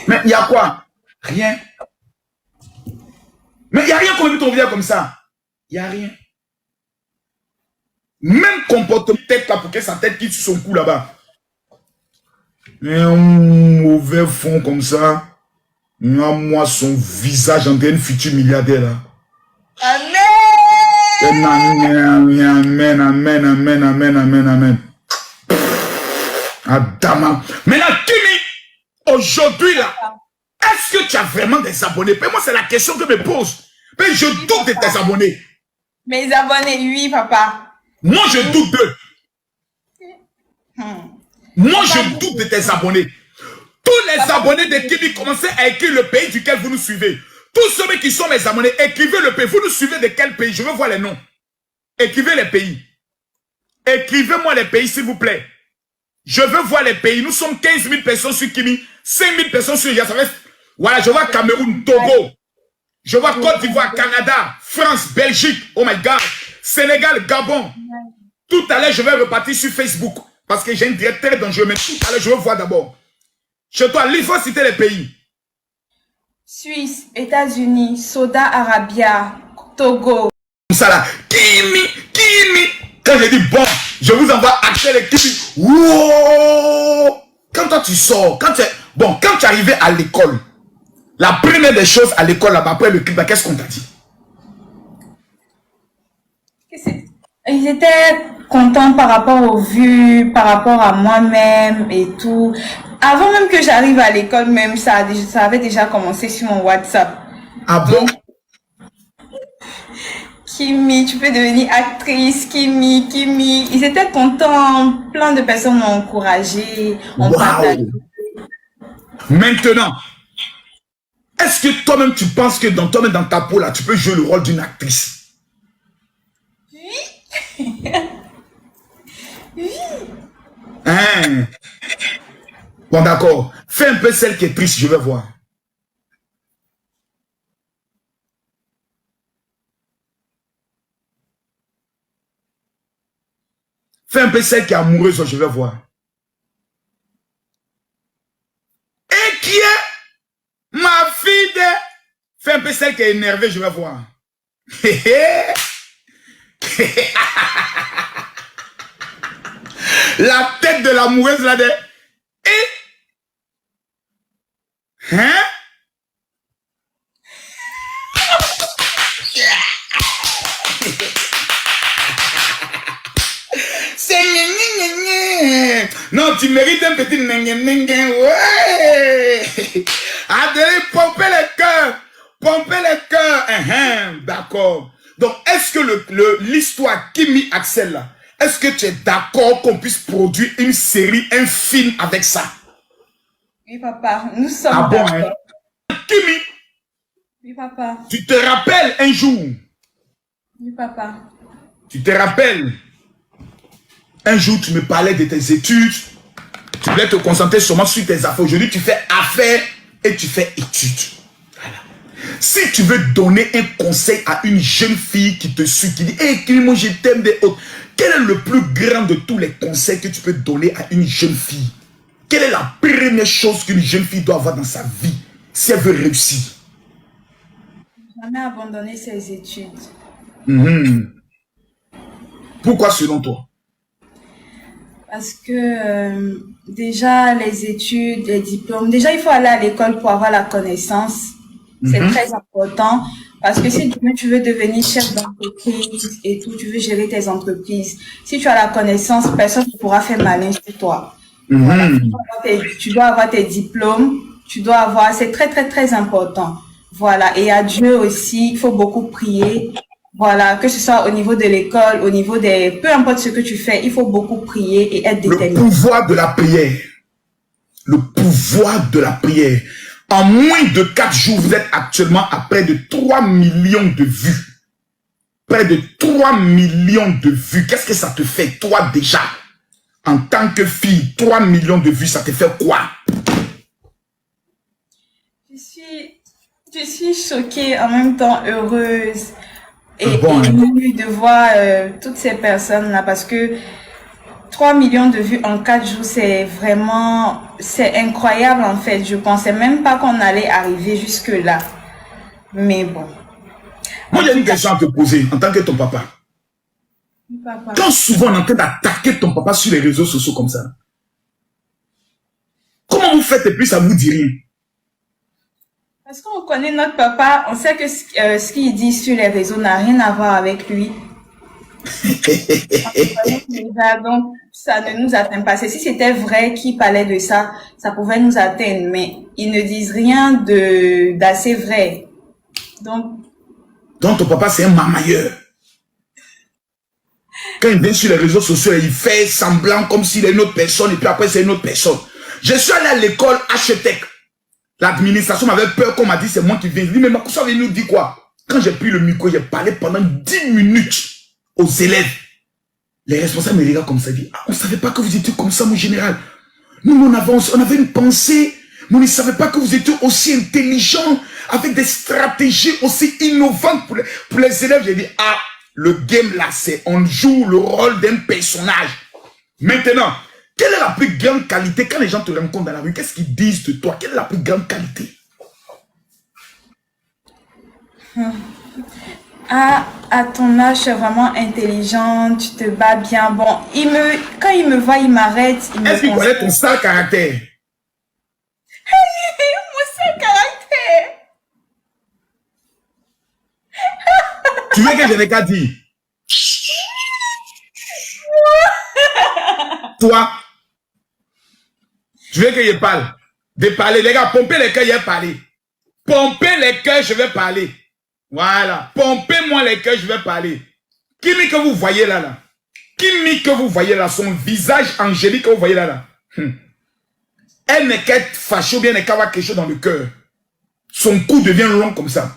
Mais il y a quoi? Rien. Mais il n'y a rien qu'on veut ton vie comme ça. Il n'y a rien. Même comportement tête là pour que sa tête quitte sur son cou là-bas. Un mauvais fond comme ça. Moi, son visage en train de futur milliardaire là. Amen. Amen, amen, amen, amen, amen, amen. Adama. Maintenant, Kimi, aujourd'hui là, est-ce que tu as vraiment des abonnés? Moi, c'est la question que je me pose. Mais je doute de tes abonnés. Mes abonnés, oui, papa. Moi, je doute d'eux. Moi, je doute de tes abonnés. Tous les abonnés de Kimi commencez à écrire le pays duquel vous nous suivez. Tous ceux qui sont mes abonnés, écrivez le pays. Vous nous suivez de quel pays? Je veux voir les noms. Écrivez les pays. Écrivez-moi les pays, s'il vous plaît. Je veux voir les pays. Nous sommes 15 000 personnes sur Kimi, 5 000 personnes sur Yassavès. Voilà, je vois Cameroun, Togo. Je vois Côte d'Ivoire, Canada, France, Belgique. Oh my God. Sénégal, Gabon. Tout à l'heure, je vais repartir sur Facebook. Parce que j'ai une directeur très dangereux. Mais tout à l'heure, je veux voir d'abord. Chez toi, il faut citer les pays. Suisse, États-Unis, Soda Arabia, Togo. Ça là, Kimi. Quand je dis bon, je vous envoie acheter les Kimi. Wow! Quand toi tu sors, quand tu arrivais à l'école, la première des choses à l'école là-bas, après le clip, qu'est-ce qu'on t'a dit? Ils étaient contents par rapport aux vues, par rapport à moi-même et tout. Avant même que j'arrive à l'école, même ça avait déjà commencé sur mon WhatsApp. Ah bon? Kimi, tu peux devenir actrice, Kimi. Ils étaient contents. Plein de personnes m'ont encouragé. Wow. Maintenant, est-ce que toi-même tu penses que dans toi-même dans ta peau là, tu peux jouer le rôle d'une actrice? Oui. Oui. Hein? Bon d'accord. Fais un peu celle qui est triste, je vais voir. Fais un peu celle qui est amoureuse, je vais voir. Et qui est ma fille de... Fais un peu celle qui est énervée, je vais voir. La tête de l'amoureuse là de... Et... Hein? Non, tu mérites un petit ouais. Adèle, pomper le cœur. Pomper le cœur. D'accord. Donc, est-ce que l'histoire Kimi Axel là, est-ce que tu es d'accord qu'on puisse produire une série, un film avec ça? Oui, papa. Nous sommes d'accord. Hein? Kimi. Oui, papa. Tu te rappelles un jour? Oui, papa. Tu te rappelles? Un jour, tu me parlais de tes études. Tu voulais te concentrer seulement sur tes affaires. Aujourd'hui, tu fais affaires et tu fais études. Voilà. Si tu veux donner un conseil à une jeune fille qui te suit, qui dit « Hey, moi je t'aime des autres », quel est le plus grand de tous les conseils que tu peux donner à une jeune fille? Quelle est la première chose qu'une jeune fille doit avoir dans sa vie si elle veut réussir? Jamais abandonner ses études. Pourquoi selon toi? Parce que déjà, les études, les diplômes, déjà, il faut aller à l'école pour avoir la connaissance. C'est très important. Parce que si tu veux devenir chef d'entreprise et tout, tu veux gérer tes entreprises, si tu as la connaissance, personne ne pourra faire malin sur toi. Voilà. Tu dois avoir tes diplômes, tu dois avoir, c'est très, très, très important. Voilà. Et à Dieu aussi, il faut beaucoup prier. Voilà, que ce soit au niveau de l'école, au niveau des... Peu importe ce que tu fais, il faut beaucoup prier et être déterminé. Le pouvoir de la prière. Le pouvoir de la prière. En moins de 4 jours, vous êtes actuellement à près de 3 millions de vues. Près de 3 millions de vues. Qu'est-ce que ça te fait, toi, déjà? En tant que fille, 3 millions de vues, ça te fait quoi? Je suis choquée, en même temps heureuse. Et émue de voir toutes ces personnes-là parce que 3 millions de vues en 4 jours, c'est vraiment, c'est incroyable en fait. Je pensais même pas qu'on allait arriver jusque-là. Mais bon. Moi, il y a une question à te poser en tant que ton papa. Papa. Quand souvent on est en train d'attaquer ton papa sur les réseaux sociaux comme ça, comment vous faites et puis ça vous dit rien? Parce qu'on connaît notre papa, on sait que ce qu'il dit sur les réseaux n'a rien à voir avec lui. Déjà, donc, ça ne nous atteint pas. Si c'était vrai qu'il parlait de ça, ça pouvait nous atteindre, mais ils ne disent rien d'assez vrai. Donc ton papa, c'est un marmailleur. Quand il vient sur les réseaux sociaux, il fait semblant comme s'il est une autre personne et puis après, c'est une autre personne. Je suis allé à l'école H-Tech. L'administration m'avait peur qu'on m'a dit c'est moi qui viens. Je dis, mais Makusa avait nous dit quoi? Quand j'ai pris le micro, j'ai parlé pendant 10 minutes aux élèves. Les responsables me regardent comme ça, ils disent, ah, on ne savait pas que vous étiez comme ça, mon général. Nous, on avait une pensée, mais on ne savait pas que vous étiez aussi intelligent, avec des stratégies aussi innovantes pour les élèves. J'ai dit, ah, le game là, c'est on joue le rôle d'un personnage. Maintenant, quelle est la plus grande qualité quand les gens te rencontrent dans la rue? Qu'est-ce qu'ils disent de toi? Quelle est la plus grande qualité? Ah, à ton âge, tu es vraiment intelligent, tu te bats bien. Bon, quand il me voit, il m'arrête. Est-ce qu'il connaît ton sale caractère? Mon sale caractère. Tu veux que je n'ai qu'à dire? Toi, tu veux que je parle? De parler, les gars, pompez les cœurs, je vais parler. Pompez les cœurs, je vais parler. Voilà. Pompez-moi les cœurs, je vais parler. Kimi que vous voyez là. Kimi que vous voyez là, son visage angélique que vous voyez là. Elle n'est qu'à être fâchée ou bien elle n'est qu'à avoir quelque chose dans le cœur. Son cou devient long comme ça.